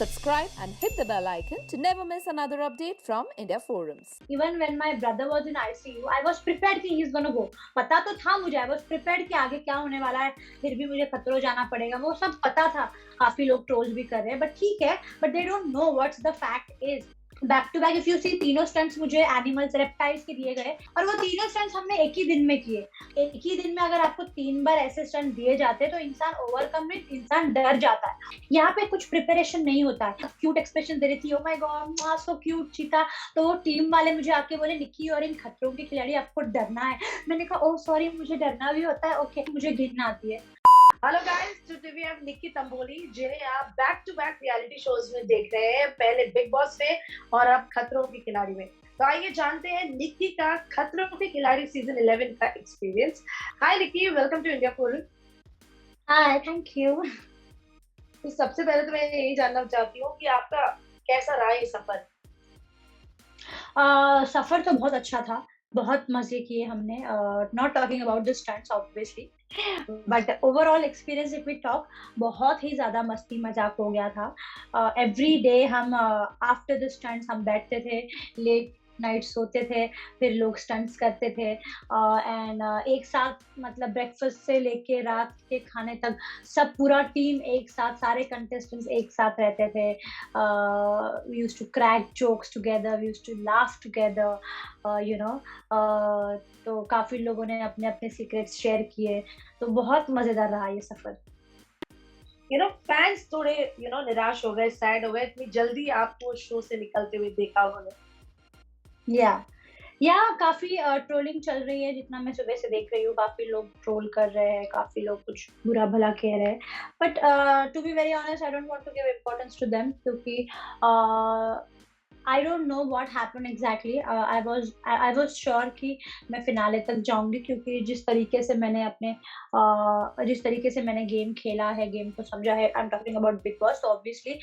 subscribe and hit the bell icon to never miss another update from India Forums. Even when my brother was in ICU, I was prepared कि he's gonna go. पता तो था मुझे, I was prepared कि आगे क्या होने वाला है, फिर भी मुझे खतरों जाना पड़ेगा, वो सब पता था. काफी लोग ट्रोल्स भी कर रहे हैं, but ठीक है, but they don't know what's the fact is. Back to back if you see तीनों स्टंट्स मुझे एनिमल्स रेप्टाइल्स के दिए गए और वो तीनों स्टंट्स हमने एक ही दिन में किए. एक ही दिन में अगर आपको 3 बार ऐसे स्टंट दिए जाते तो इंसान ओवरकम में इंसान डर जाता है. यहाँ पे कुछ प्रिपरेशन नहीं होता है. क्यूट एक्सप्रेशन दे रही थी, oh my God so cute चीता. तो वो टीम वाले मुझे आके बोले निक्की और इन खतरों के खिलाड़ी आपको डरना है. मैंने कहा ओह सॉरी मुझे डरना भी होता है. ओके मुझे घिन आती है. Hello guys, today we have Nikki Tamboli जिन्हें आप back to back reality shows में देख रहे हैं, पहले बिग बॉस में और अब खतरों के खिलाड़ी में. तो आइए जानते हैं निक्की का खतरों के खिलाड़ी सीजन 11 का experience. Hi Nikki, welcome to India forum. Hi thank you. तो सबसे पहले तो मैं यही जानना चाहती हूँ कि आपका कैसा रहा ये सफर. सफर तो बहुत अच्छा था. बहुत मजे किए हमने. Not talking about the stunts obviously, but overall experience if we talk, बहुत ही ज्यादा मस्ती मजाक हो गया था. एवरी डे हम आफ्टर द स्टंट्स हम बैठते थे, लेट नाइट सोते थे, फिर लोग स्टंट्स करते थे एंड एक साथ मतलब ब्रेकफास्ट से लेके रात के खाने तक सब पूरा टीम एक साथ, सारे कंटेस्टेंट्स एक साथ रहते थे. We used to crack jokes together, we used to laugh together, you know. तो काफी लोगों ने अपने अपने सीक्रेट्स शेयर किए. तो बहुत मजेदार रहा ये सफर. फैंस थोड़े निराश हो गए, सैड हो गए, इतनी जल्दी आपको शो से निकलते हुए देखा उन्होंने. या काफी ट्रोलिंग चल रही है. जितना मैं सुबह से देख रही हूँ, काफी लोग ट्रोल कर रहे हैं, काफी लोग कुछ बुरा भला कह रहे हैं. But to be very honest, I don't want to give importance to them, क्योंकि I don't know what happened exactly. I was sure कि मैं फिनाले तक जाऊंगी, क्योंकि जिस तरीके से मैंने गेम खेला है, गेम को समझा है. I'm talking about Big Boss. So obviously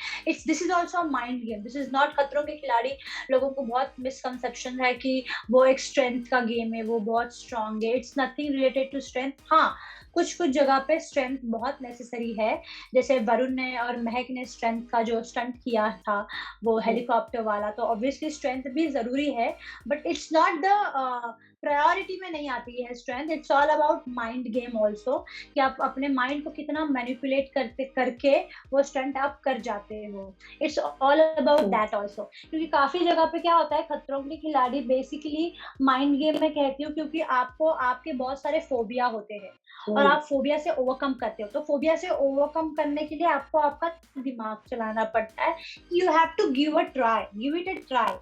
this is also a mind game. This is not खतरों के खिलाड़ी. लोगों को बहुत मिसकंसेप्शन है कि वो एक स्ट्रेंथ का गेम है, वो बहुत स्ट्रांग है. It's nothing related to strength. हाँ, कुछ जगह पे स्ट्रेंथ बहुत नेसेसरी है. जैसे वरुण ने और महक ने स्ट्रेंथ का जो स्टंट किया था, वो हेलीकॉप्टर वाला, तो ऑब्वियसली स्ट्रेंथ भी जरूरी है, but it's not the priority में नहीं आती है strength. It's all about mind game also, कि आप अपने माइंड को कितना मैनिपुलेट करके वो स्टंट आप कर जाते हो. It's all about that also. क्योंकि काफी जगह पे क्या होता है, खतरों के खिलाड़ी बेसिकली माइंड गेम में कहती हूँ, क्योंकि आपको आपके बहुत सारे फोबिया होते हैं और आप फोबिया से ओवरकम करते हो. तो फोबिया से ओवरकम करने के लिए आपको आपका दिमाग चलाना पड़ता है. You have to give it a try.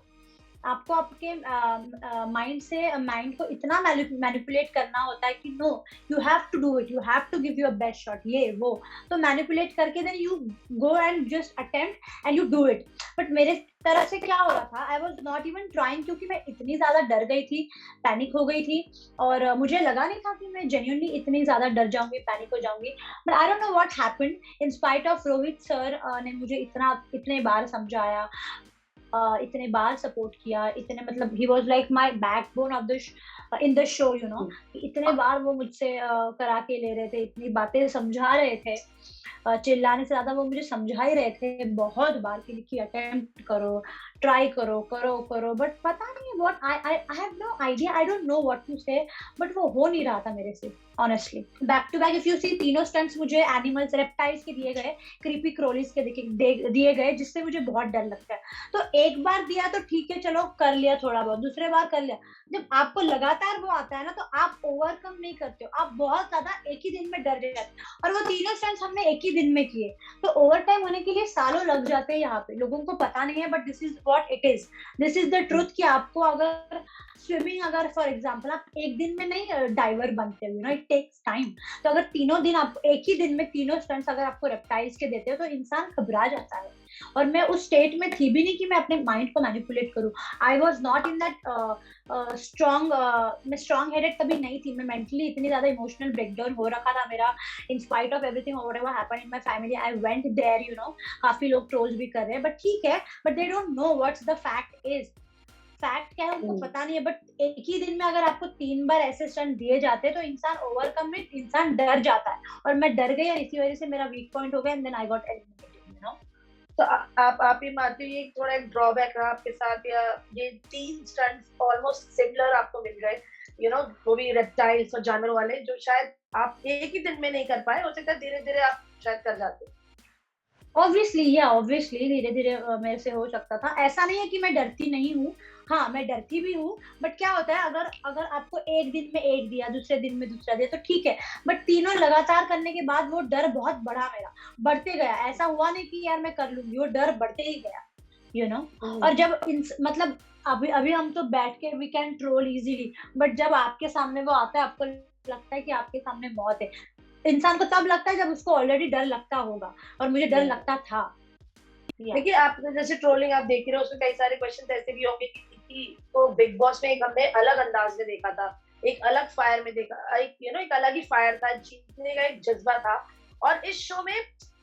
आपको आपके माइंड को इतना मैनिपुलेट करना होता है कि no, you have to do it, you have to give your best shot, ये वो. तो मैनिपुलेट करके then you go and just attempt and you do it. But मेरे तरह से क्या हो रहा था, I was not even trying, क्योंकि मैं इतनी ज्यादा डर गई थी, पैनिक हो गई थी, और मुझे लगा नहीं था कि मैं जेन्युइनली इतनी ज्यादा डर जाऊंगी, पैनिक हो जाऊंगी. But I don't know what happened. In spite of Rohit sir ने मुझे इतने बार समझाया, इतने बार सपोर्ट किया, इतने मतलब he was like my backbone of the in the show, you know. इतने बार वो मुझसे करा के ले रहे थे, इतनी बातें समझा रहे थे. चिल्लाने से ज्यादा वो मुझे समझा ही रहे थे बहुत बार कि अटेम्प्ट करो, ट्राई करो. बट पता नहीं what, I have no idea, I don't know what to say, but वो हो नहीं रहा था मेरे से honestly. Back to back if you see तीनों स्टंट्स मुझे एनिमल्स रेप्टाइल्स के दिए गए, क्रीपी क्रोलीज के दिए गए, जिससे मुझे बहुत डर लगता है. तो एक बार दिया तो ठीक है, चलो कर लिया थोड़ा बहुत, दूसरे बार कर लिया. जब आपको लगातार वो आता है ना, तो आप ओवरकम नहीं करते हो, आप बहुत ज्यादा एक ही दिन में डर जाते हो. और वो तीनों स्टंट्स हमने एक ही दिन में किए, तो ओवर टाइम होने के लिए सालों लग जाते हैं. यहाँ पे लोगों को पता नहीं है, but this is what it is, this is the truth. कि आपको अगर स्विमिंग, अगर फॉर एग्जाम्पल आप एक दिन में नहीं डाइवर बनते हो, you know, it takes time. तो अगर तीनों दिन आप एक ही दिन में तीनों स्टंट्स अगर आपको रेप्टाइल्स के देते हो, तो इंसान घबरा जाता है. और मैं उस स्टेट में थी भी नहीं कि मैं अपने माइंड को मैनिपुलेट करूं. आई was not in that strong, मैं स्ट्रॉन्ग हेडेड कभी नहीं थी. मैं मेंटली इतनी ज्यादा इमोशनल ब्रेकडाउन हो रखा था मेरा, in spite of everything whatever happened in my family. I went there, you know. काफी लोग ट्रोल्स भी कर रहे हैं, बट ठीक है, but they don't know what's the fact is. Fact क्या है उनको पता नहीं है. बट एक ही दिन में अगर आपको 3 बार ऐसे स्टंट दिए जाते तो इंसान ओवरकम में इंसान डर जाता है. और मैं डर गई और इसी वजह से मेरा वीक पॉइंट हो गया, and then I got eliminated, you know. तो आप ही मानते हो ये थोड़ा एक ड्रॉबैक रहा आपके साथ, या ये 3 स्टंट्स ऑलमोस्ट सिमिलर आपको मिल गए, वो भी रेप्टाइल्स और जानवरों वाले, जो शायद आप एक ही दिन में नहीं कर पाए, हो सकता है धीरे धीरे आप शायद कर जाते। ऑब्वियसली धीरे धीरे मेरे से हो सकता था। ऐसा नहीं है कि मैं डरती नहीं हूँ, हाँ मैं डरती भी हूँ, बट क्या होता है, अगर अगर आपको एक दिन में एक दिया, दूसरे दिन में दूसरा दिया तो ठीक है, बट तीनों लगातार करने के बाद वो डर बहुत बढ़ा, मेरा बढ़ते गया। ऐसा हुआ नहीं कि यार मैं कर लूंगी, वो डर बढ़ते ही गया, और जब मतलब अभी अभी हम तो बैठ के we can troll easily, but जब आपके सामने वो आता है, आपको लगता है कि आपके सामने मौत है। इंसान को तब लगता है जब उसको ऑलरेडी डर लगता होगा, और मुझे डर लगता था। देखिए, आप जैसे ट्रोलिंग आप देख रहे हो, उसमें कई सारे क्वेश्चन ऐसे भी होंगे कि तो बिग बॉस में एक हमने अलग अंदाज में देखा था, एक अलग फायर में देखा, एक अलग ही फायर था, जीतने का एक जज्बा था। और इस शो में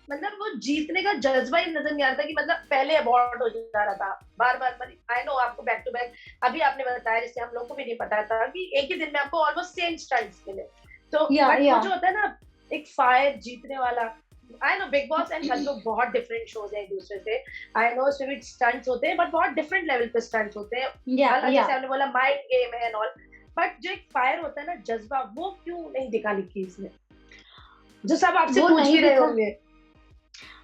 मतलब वो जीतने का जज्बा ही नजर नहीं आ रहा था, कि मतलब पहले अबॉर्ट हो जा रहा था बार बार। आई नो आपको बैक टू बैक अभी आपने बताया, जिससे हम लोग को भी नहीं पता था कि एक ही दिन में आपको ऑलमोस्ट सेम स्टंट्स मिले। तो बट वो जो होता है ना एक फायर जीतने वाला, I know big boss and खतरों बहुत डिफरेंट शोज हैं एक दूसरे से। आई नो उसमें भी स्टंट्स होते हैं, बट बहुत डिफरेंट लेवल पे स्टंट्स होते हैं। जैसे आपने बोला माइंड गेम है एंड ऑल, बट जो एक फायर होता है ना, जज्बा, वो क्यों नहीं दिखा लिखी इसमें, जो सब आपसे पूछ भी रहे होंगे?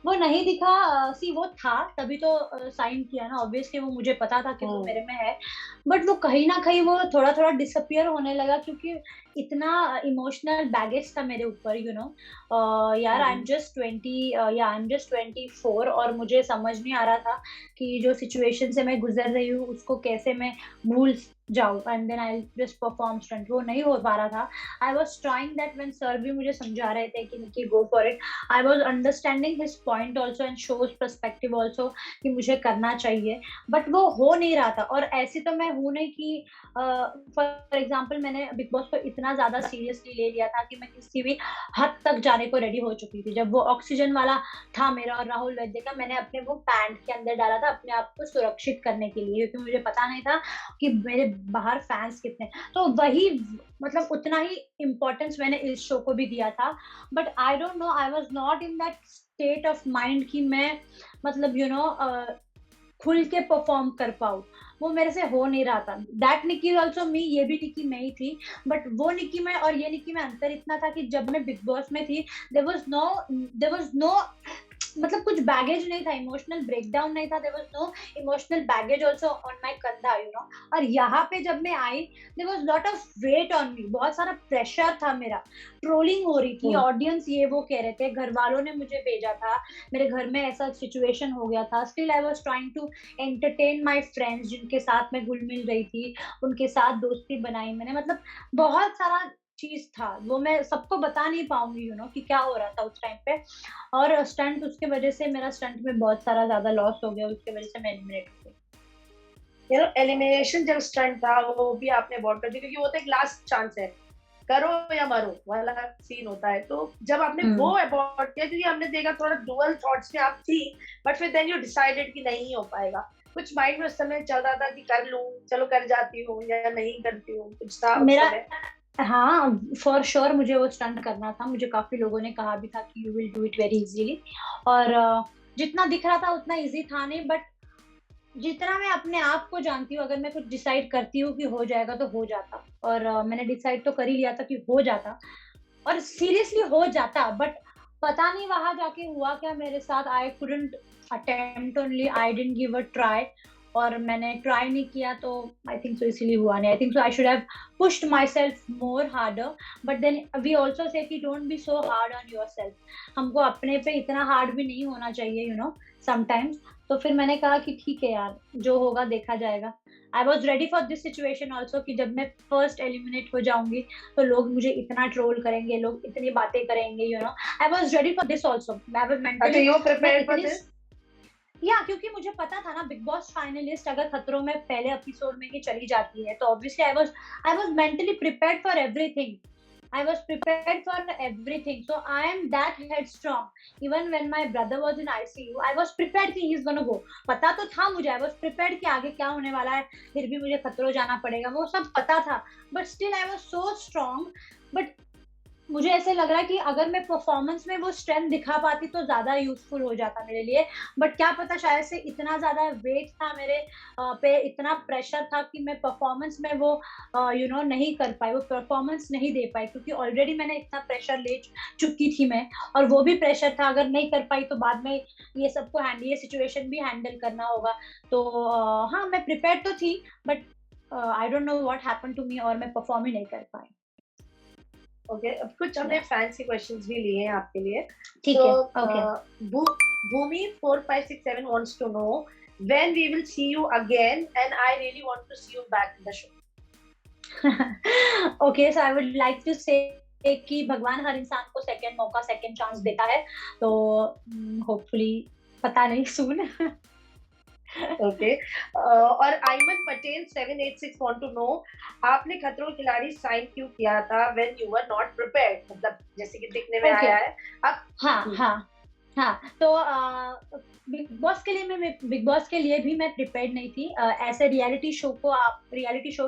वो नहीं दिखा। सी वो था तभी तो साइन किया ना, ऑब्वियसली वो मुझे पता था कि वो मेरे में है, बट वो कहीं ना कहीं वो थोड़ा थोड़ा डिसअपियर होने लगा, क्योंकि इतना इमोशनल बैगेज था मेरे ऊपर, यार आई एम जस्ट 24, और मुझे समझ नहीं आ रहा था कि जो सिचुएशन से मैं गुजर रही हूँ उसको कैसे मैं भूल जाऊँ, and then I just perform stunt. वो नहीं हो पा रहा था। I was trying that when sir भी मुझे समझा रहे थे कि Nikki go for it, I was understanding his point also and shows perspective also कि मुझे करना चाहिए, बट वो हो नहीं रहा था। और ऐसी तो मैं हूं नहीं कि फॉर एग्जांपल मैंने बिग बॉस को इतना ज्यादा सीरियसली ले लिया था कि मैं किसी भी हद तक जाने को रेडी हो चुकी थी। जब वो ऑक्सीजन वाला था मेरा और राहुल वैद्य का, मैंने अपने वो पैंट के अंदर डाला था अपने आप को सुरक्षित करने के लिए, क्योंकि मुझे पता नहीं था कि मेरे बाहर फैंस कितने। तो वही मतलब उतना ही इम्पोर्टेंस मैंने इस शो को भी दिया था, but I don't no, I was not in that state of mind कि मैं मतलब खुल के परफॉर्म कर पाऊँ। वो मेरे से हो नहीं रहा था। दैट निकी ऑल्सो मी, ये भी निकी मैं ही थी, बट वो निकी में और ये निकी में अंतर इतना था कि जब मैं बिग बॉस में थी देयर वाज नो मतलब कुछ बैगेज नहीं था, इमोशनल ब्रेकडाउन नहीं था, there was no emotional baggage also on my कंधा, और यहाँ पे जब मैं आई there was lot of weight on me, बहुत सारा प्रेशर था मेरा, ट्रोलिंग हो रही थी, ऑडियंस ये वो कह रहे थे, घर वालों ने मुझे भेजा था, मेरे घर में ऐसा सिचुएशन हो गया था। Still I was trying to entertain my friends जिनके साथ मैं घुल मिल रही थी, उनके साथ दोस्ती बनाई मैंने, मतलब बहुत सारा चीज था। वो मैं सबको बता नहीं पाऊंगी कि क्या हो रहा था उस टाइम पे। और स्टंट उसके वजह से मेरा स्टंट में बहुत सारा ज्यादा लॉस हो गया, उसके वजह से मैं एलिमिनेट हो गई। एलिमिनेशन जब स्टंट था वो भी आपने अवॉइड कर दिया, क्योंकि वो तो एक लास्ट चांस है, करो या मरो वाला सीन होता है। तो जब आपने वो अवॉइड किया, क्योंकि हमने देखा थोड़ा डुअल थॉट्स में आप थी, बट फिर देन यू डिसाइडेड कि नहीं हो पाएगा, कुछ माइंड में उस समय चल रहा था कि कर लूं, चलो कर जाती हूँ या नहीं करती हूँ, कुछ था मेरा हाँ फॉर श्योर मुझे वो स्टंट करना था। मुझे काफी लोगों ने कहा भी था कि you will do it very easily, और जितना दिख रहा था उतना इजी था नहीं, बट जितना मैं अपने आप को जानती हूँ, अगर मैं कुछ डिसाइड करती हूँ कि हो जाएगा तो हो जाता, और मैंने डिसाइड तो कर ही लिया था कि हो जाता, और सीरियसली हो जाता। बट पता नहीं वहां जाके हुआ क्या मेरे साथ, I couldn't attempt only, I didn't give a try, और मैंने ट्राई नहीं किया, तो आई थिंक सो इसीलिए हुआ नहीं। I think so I should have pushed myself more harder, but then we also say कि don't be so hard on your सेल्फ, हमको अपने पे इतना हार्ड भी नहीं होना चाहिए समटाइम्स। तो फिर मैंने कहा कि ठीक है यार, जो होगा देखा जाएगा। I was ready for this situation also कि जब मैं फर्स्ट एलिमिनेट हो जाऊंगी तो लोग मुझे इतना ट्रोल करेंगे, लोग इतनी बातें करेंगे, I was ready for this also. I was mentally क्योंकि मुझे पता था ना बिग बॉस फाइनलिस्ट अगर खतरों में पहले एपिसोड में ही चली जाती है, तो obviously I was mentally prepared for everything, I was prepared for everything, so I am that headstrong. Even when my brother was in ICU, I was prepared कि he's gonna go. पता तो था मुझे, I was prepared कि आगे क्या होने वाला है, फिर भी मुझे खतरों जाना पड़ेगा, वो सब पता था, but still I was so strong. But मुझे ऐसे लग रहा है कि अगर मैं परफॉर्मेंस में वो स्ट्रेंथ दिखा पाती तो ज्यादा यूजफुल हो जाता मेरे लिए, बट क्या पता शायद से इतना ज्यादा वेट था मेरे पे, इतना प्रेशर था कि मैं परफॉर्मेंस में वो नहीं कर पाई, वो परफॉर्मेंस नहीं दे पाई, क्योंकि ऑलरेडी मैंने इतना प्रेशर ले चुकी थी मैं, और वो भी प्रेशर था, अगर नहीं कर पाई तो बाद में ये सिचुएशन भी हैंडल करना होगा। तो हाँ, मैं प्रिपेयर तो थी, but I don't know what happened to me, और मैं परफॉर्म ही नहीं कर पाई। ओके, अब कुछ हमने फैंसी क्वेश्चंस भी लिए हैं आपके लिए। ठीक तो है, okay. Bhumi 4567 wants to know when we will see you again, and I really want to see you back in the show. Okay, so I would like to say कि भगवान हर इंसान को सेकंड मौका, सेकंड चांस देता है, तो hopefully, पता नहीं, सून। ओके, और Aiman Patel 786 want to know आपने खतरों के खिलाड़ी साइन क्यों किया था when you were not prepared, मतलब जैसे कि दिखने में Okay. आया है अब। हाँ, तो बिग बॉस के लिए बिग बॉस के लिए भी मैं प्रिपेयर्ड नहीं थी। ऐसे रियलिटी शो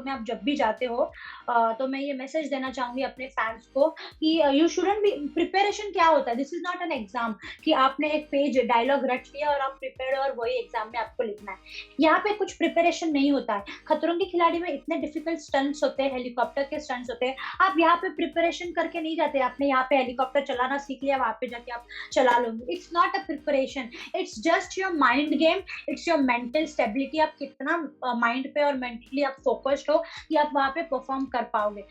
में आप जब भी जाते हो, तो मैं ये मैसेज देना चाहूंगी अपने फैंस को कि यू शुडंट बी, प्रिपरेशन क्या होता है, this is not an exam कि आपने एक पेज डायलॉग रट लिया और आप प्रिपेयर्ड और वही एग्जाम में आपको लिखना है। यहाँ पे कुछ प्रिपरेशन नहीं होता है। खतरों के खिलाड़ी में इतने डिफिकल्ट स्टंट्स होते हैं, हेलीकॉप्टर के स्टंट्स होते हैं, आप यहाँ पे प्रिपरेशन करके नहीं जाते। आपने यहाँ पे हेलीकॉप्टर चलाना सीख लिया, वहां पे जाके आप चला लोगे। It's not a preparation, it's just your mind game, it's your mental stability. आप कितना माइंड पे और मेंटली आप फोकस्ड हो कि आप वहां पे परफॉर्म कर पाओगे।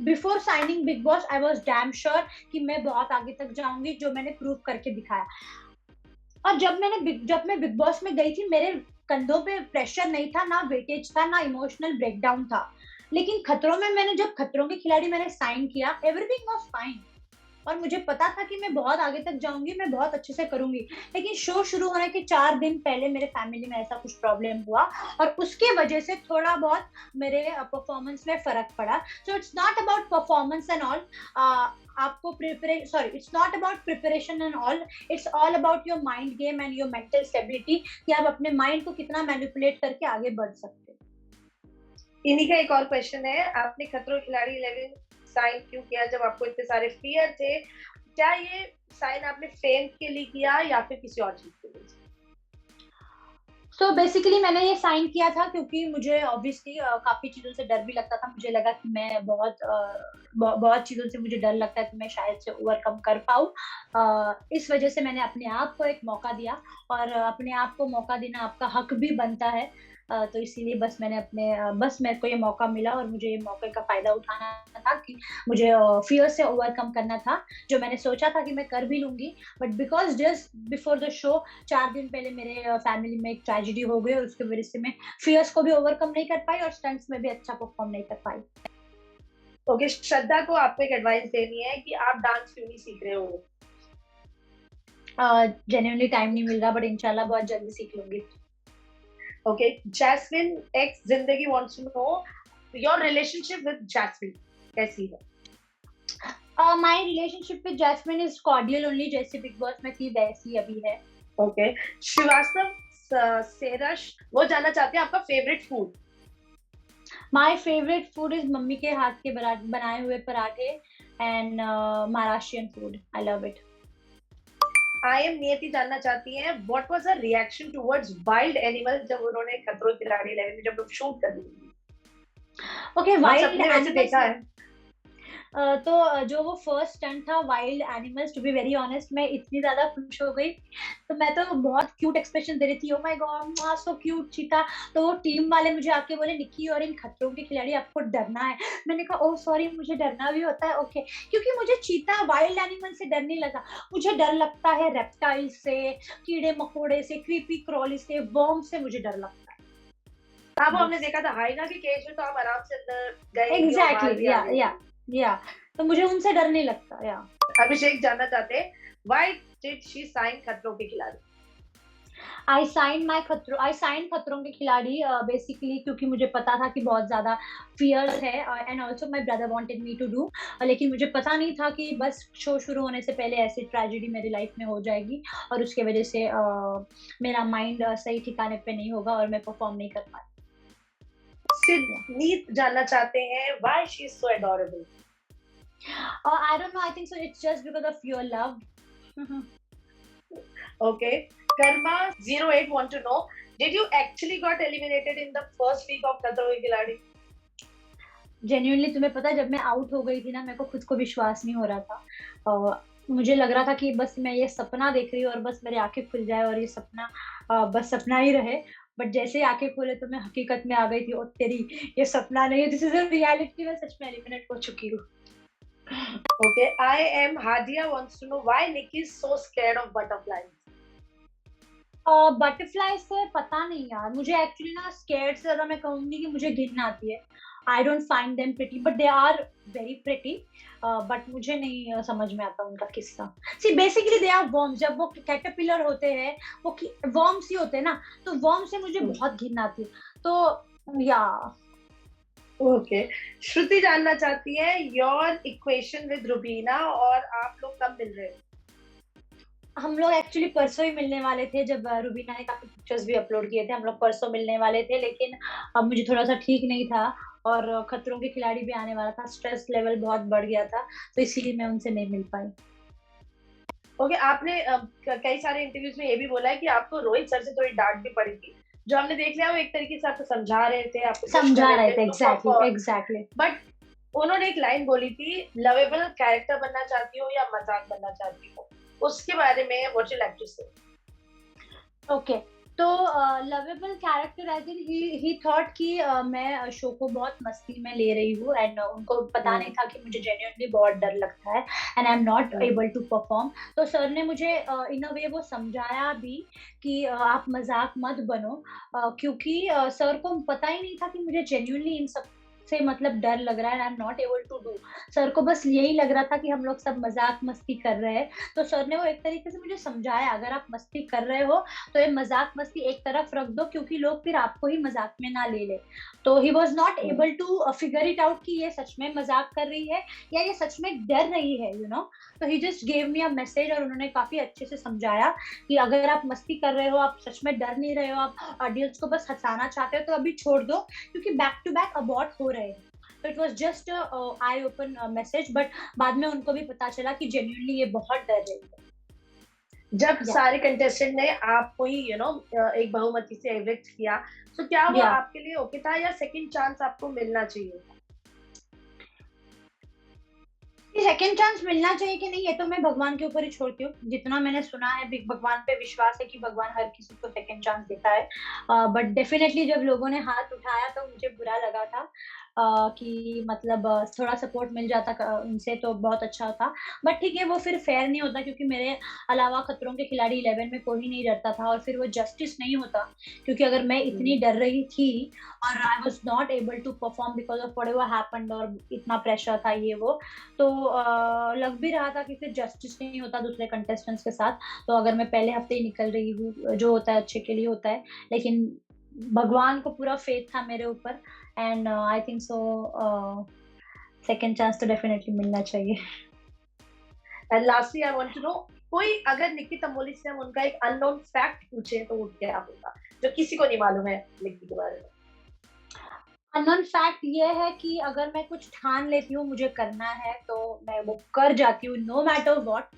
Before signing big boss I was damn sure कि मैं बहुत आगे तक जाऊंगी, जो मैंने प्रूव करके दिखाया। और जब मैं बिग बॉस में गई थी, मेरे कंधों पे प्रेशर नहीं था, ना वेटेज था, ना इमोशनल ब्रेकडाउन था। लेकिन खतरों में जब खतरों के खिलाड़ी मैंने साइन किया, एवरीथिंग वाज फाइन, और मुझे पता था कि मैं बहुत आगे तक जाऊंगी, मैं बहुत अच्छे से करूंगी। लेकिन शो शुरू होने के 4 दिन पहले मेरे फैमिली में ऐसा कुछ प्रॉब्लम हुआ, और उसके वजह से थोड़ा बहुत मेरे परफॉर्मेंस में फर्क पड़ा। So it's not about performance and all, आपको it's not about preparation and all, it's all about your mind game and your mental stability, कि आप अपने माइंड को कितना मैनिपुलेट करके आगे बढ़ सकते हो। इन्हीं का एक और क्वेश्चन है, आपने खतरों के खिलाड़ी 11 साइन क्यों किया जब आपको इतने सारे फियर थे? क्या ये साइन आपने फेम के लिए किया या फिर किसी और चीज के लिए? सो बेसिकली मैंने ये साइन किया था क्योंकि मुझे ऑब्वियसली काफी चीजों से डर भी लगता था। मुझे लगा कि मैं बहुत चीजों से मुझे डर लगता है कि मैं शायद से ओवरकम कर पाऊँ। इस वजह से मैंने अपने आप को एक मौका दिया, और अपने आप को मौका देना आपका हक भी बनता है। तो इसीलिए बस मेरे को ये मौका मिला, और मुझे ये मौके का फायदा उठाना था कि मुझे फियर से ओवरकम करना था, जो मैंने सोचा था कि मैं कर भी लूंगी। But because just before the show 4 दिन पहले मेरे फैमिली में एक ट्रेजेडी हो गई, और उसकी वजह से मैं फियर्स को भी ओवरकम नहीं कर पाई और स्टंट्स में भी अच्छा परफॉर्म नहीं कर पाई। ओके, श्रद्धा को आपको एक एडवाइस देनी है कि आप डांस क्यों नहीं सीख रहे हो? जेन्युइनली टाइम नहीं मिल रहा, बट इंशाल्लाह बहुत जल्दी सीख लूंगी। Okay, Jasmine X Zindagi wants to know your relationship with Jasmine कैसी है? My relationship with Jasmine is cordial only, जैसे बिग बॉस में थी वैसी अभी है। Okay, श्रीवास्तव सेरश वो जानना चाहते हैं आपका favourite food. My favorite food is mummy के हाथ के बनाए हुए पराठे and Maharashtrian food. I love it. I am नियति जानना चाहती हैं what was her reaction towards wild animal जब उन्होंने खतरों के खिलाड़ी 11 में जब लोग शूट कर दी। Okay, wild वैसे animals देखा है। तो जो वो फर्स्ट स्टंट था wild animals, to be very honest, मैं इतनी ज्यादा खुश हो गई, तो मैं तो बहुत क्यूट एक्सप्रेशन दे रही थी, oh my God so cute चीता। तो वो टीम वाले मुझे आके बोले, निक्की और इन खतरों के खिलाड़ी आपको डरना है। मैंने कहा ओह सॉरी, मुझे डरना भी होता है। ओके, क्योंकि मुझे चीता वाइल्ड एनिमल से डर नहीं लगा, मुझे डर लगता है रेप्टाइल से, कीड़े मकोड़े से, क्रीपी क्रॉली से, वर्म से मुझे डर लगता है। अब हमने देखा था हाइना के केज में तो आप आराम से अंदर गए। एग्जैक्टली, या तो मुझे उनसे डर नहीं लगता। या अभिषेक जानना चाहते हैं व्हाई डिड शी साइन खतरों के खिलाड़ी? आई साइन खतरों के खिलाड़ी बेसिकली क्योंकि मुझे पता था कि बहुत ज्यादा फियर्स है, and also my brother wanted me to do, लेकिन मुझे पता नहीं था कि बस शो शुरू होने से पहले ऐसी ट्रेजेडी मेरी लाइफ में हो जाएगी, और उसके वजह से मेरा माइंड सही ठिकाने पे नहीं होगा और मैं परफॉर्म नहीं कर पाई। सिद्धनीत जानना चाहते हैं why she is so adorable? I don't know. I think so. It's just because of your love. Okay. Karma08 want to know, did you actually got eliminated in the first week of खतरों के खिलाड़ी? Genuinely तुम्हें पता है, जब मैं out हो गई थी ना, मेरे को खुद को विश्वास नहीं हो रहा था। मुझे लग रहा था कि बस मैं ये सपना देख रही हूँ और बस मेरी आंखें खुल जाए और ये सपना बस सपना ही रहे। बट जैसे ही आंखें खोले तो मैं हकीकत में आ गई थी, और तेरी ये सपना नहीं है, दिस इज अ रियलिटी। मैं सच में एलिमिनेट हो चुकी हूँ। Okay. I am Hadia wants to know why Nikki is so scared of butterflies. Butterfly से पता नहीं यार, मुझे एक्चुअली ना स्केर्ड से ज्यादा मैं कहूंगी कि मुझे घिन आती है। I don't find them pretty, but they are very pretty. बट मुझे नहीं समझ में आता उनका किस्सा। See basically they are worms. जब वो कैटरपिलर होते हैं, वो वर्म्स ही होते हैं ना, तो वर्म से मुझे बहुत घिन आती है। तो या ओके। श्रुति जानना चाहती है योर इक्वेशन विद रुबीना और आप लोग कब मिल रहे हो? हम लोग एक्चुअली परसों ही मिलने वाले थे, जब रुबीना ने काफी पिक्चर्स भी अपलोड किए थे। हम लोग परसों मिलने वाले थे, लेकिन अब मुझे थोड़ा सा ठीक नहीं था और खतरों के खिलाड़ी भी आने वाला था। स्ट्रेस लेवल बहुत बढ़ गया था, तो इसीलिए मैं उनसे नहीं मिल पाई। ओके। आपने कई सारे इंटरव्यूज में ये भी बोला है कि आपको रोहित सर से थोड़ी डांट भी पड़ी थी। जो हमने देख लिया वो एक तरीके से आपको समझा रहे थे, आपको समझा रहे थे। एग्जैक्टली। बट उन्होंने एक लाइन बोली थी, लवेबल कैरेक्टर बनना चाहती हो या मजाक बनना चाहती हो, उसके बारे में व्हाट यू लाइक टू से? ओके, तो lovable character, I think he thought कि मैं शो को बहुत मस्ती में ले रही हूँ, एंड उनको पता नहीं था कि मुझे जेन्युइनली बहुत डर लगता है and I am not able to perform. तो सर ने मुझे इन अ वे वो समझाया भी कि आप मजाक मत बनो, क्योंकि सर को पता ही नहीं था कि मुझे जेन्युइनली इन सब से मतलब डर लग रहा है, I am not able to do. Sir को बस यही लग रहा था कि हम लोग सब मजाक मस्ती कर रहे हैं। तो सर ने वो एक तरीके से मुझे समझाया, अगर आप मस्ती कर रहे हो तो ये मजाक मस्ती एक तरफ रख दो, क्योंकि लोग फिर आपको ही मजाक में ना ले ले। तो he was not able to figure it out कि ये सच में मजाक कर रही है या ये सच में डर रही है, यू नो। तो he just gave me a message, और उन्होंने काफी अच्छे से समझाया कि अगर आप मस्ती कर रहे हो, आप सच में डर नहीं रहे हो, आप ऑडियंस को बस हंसाना चाहते हो, तो अभी छोड़ दो, क्योंकि बैक टू बैक अबॉर्ट हो रहे हैं। तो it was just I open message, but बाद में उनको भी पता चला कि जेन्युइनली ये बहुत डर रही है। जब सारे कंटेस्टेंट ने आपको ही एक बहुमती से एविक्ट किया, तो क्या वो आपके लिए ओके था या सेकंड चांस आपको मिलना चाहिए? सेकंड चांस मिलना चाहिए कि नहीं, ये तो मैं भगवान के ऊपर ही छोड़ती हूँ। जितना मैंने सुना है, भगवान पे विश्वास है कि भगवान हर किसी को सेकंड चांस देता है। बट डेफिनेटली जब लोगों ने हाथ उठाया तो मुझे बुरा लगा था कि मतलब थोड़ा सपोर्ट मिल जाता उनसे तो बहुत अच्छा होता। बट ठीक है, वो फिर फेयर नहीं होता, क्योंकि मेरे अलावा खतरों के खिलाड़ी 11 में कोई नहीं डरता था, और फिर वो जस्टिस नहीं होता, क्योंकि अगर मैं इतनी डर रही थी और I was not able to perform because of whatever happened, और इतना प्रेशर था ये वो, तो लग भी रहा था कि फिर जस्टिस नहीं होता दूसरे कंटेस्टेंट्स के साथ। तो अगर मैं पहले हफ्ते ही निकल रही हूँ, जो होता है अच्छे के लिए होता है, लेकिन भगवान को पूरा फेथ था मेरे ऊपर, and I think so second chance तो डेफिनेटली मिलना चाहिए। And lastly I want to know, कोई अगर निक्की तंबोली से हम उनका एक अननोन फैक्ट पूछे तो वो क्या होगा जो किसी को नहीं मालूम है निक्की के बारे में? अननोन फैक्ट ये है कि अगर मैं कुछ ठान लेती हूँ मुझे करना है, तो मैं वो कर जाती हूँ, नो मैटर व्हाट।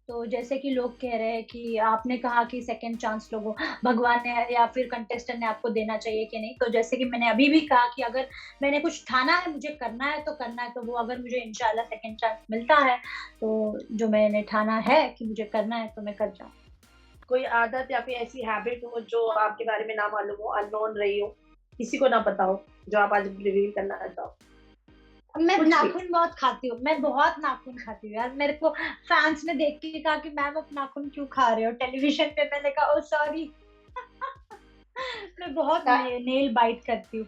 तो जैसे कि लोग कह रहे हैं कि आपने कहा कि सेकंड चांस लोगों भगवान ने या फिर कंटेस्टेंट ने आपको देना चाहिए कि नहीं, तो जैसे कि मैंने अभी भी कहा कि अगर मैंने कुछ ठाना है, मुझे करना है तो करना है, तो वो अगर मुझे इंशाल्लाह सेकंड चांस मिलता है, तो जो मैंने ठाना है कि मुझे करना है तो मैं कर जाऊँ। कोई आदत या फिर ऐसी हैबिट हो जो आपके बारे में ना मालूम हो, अननोन रही हो, किसी को ना पता हो, जो आप आज रिवील करना चाहो? मैं नाखून बहुत खाती हूँ, मैं बहुत नाखून खाती हूँ यार। मेरे को फैंस ने देख के कहा कि मैम आप नाखून क्यों खा रहे हो टेलीविजन पे, मैंने कहा ओ सॉरी। मैं बहुत नेल बाइट करती हूँ।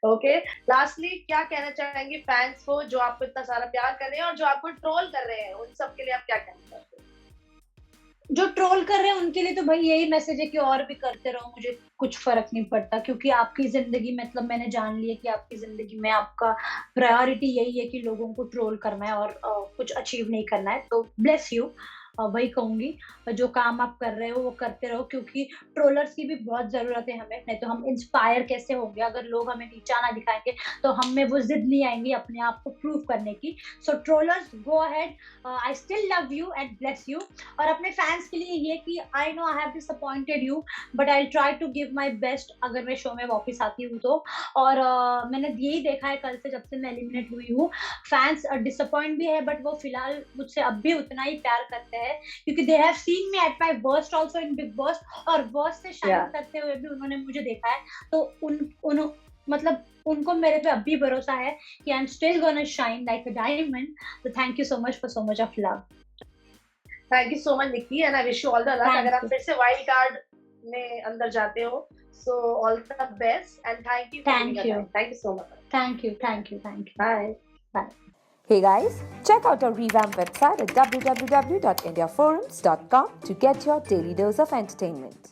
ओके, लास्टली क्या कहना चाहेंगे फैंस को जो आपको इतना सारा प्यार कर रहे हैं और जो आपको ट्रोल कर रहे हैं, उन सब के लिए आप क्या कहना चाहते हैं? जो ट्रोल कर रहे हैं उनके लिए तो भाई यही मैसेज है कि और भी करते रहो, मुझे कुछ फर्क नहीं पड़ता, क्योंकि आपकी जिंदगी मतलब मैंने जान लिया कि आपकी जिंदगी में आपका प्रायोरिटी यही है कि लोगों को ट्रोल करना है और कुछ अचीव नहीं करना है। तो ब्लेस यू, वही कहूंगी, जो काम आप कर रहे हो वो करते रहो, क्योंकि ट्रोलर्स की भी बहुत जरूरत है हमें, नहीं तो हम इंस्पायर कैसे होंगे? अगर लोग हमें नीचा ना दिखाएंगे तो हम में वो जिद नहीं आएंगी अपने आप को प्रूव करने की। So trollers, go ahead, I still love you and bless you. और अपने फैंस के लिए ये कि I know I have disappointed you, but I try to give my best अगर मैं शो में वापस आती हूँ तो। और मैंने यही देखा है कल से, जब से मैं एलिमिनेट हुई हूँ, फैंस डिसअपॉइंट भी है, बट वो फिलहाल मुझसे अब भी उतना ही प्यार करते हैं, क्योंकि they have seen me at my worst also in big boss, और वर्स्ट से शाइन Yeah. करते हुए भी उन्होंने मुझे देखा है। तो उन मतलब उनको मेरे पे अब भी भरोसा है कि I am still gonna shine like a diamond. तो thank you so much for so much of love. Thank you so much Nikki and I wish you all the luck. Thank अगर आप you. फिर से वाइल्ड कार्ड में अंदर जाते हो, so all the best and thank you for Thank giving you. Us. Thank you so much. Thank you. Thank you. Thank you. Bye. Bye. Hey guys, check out our revamped website at www.indiaforums.com to get your daily dose of entertainment.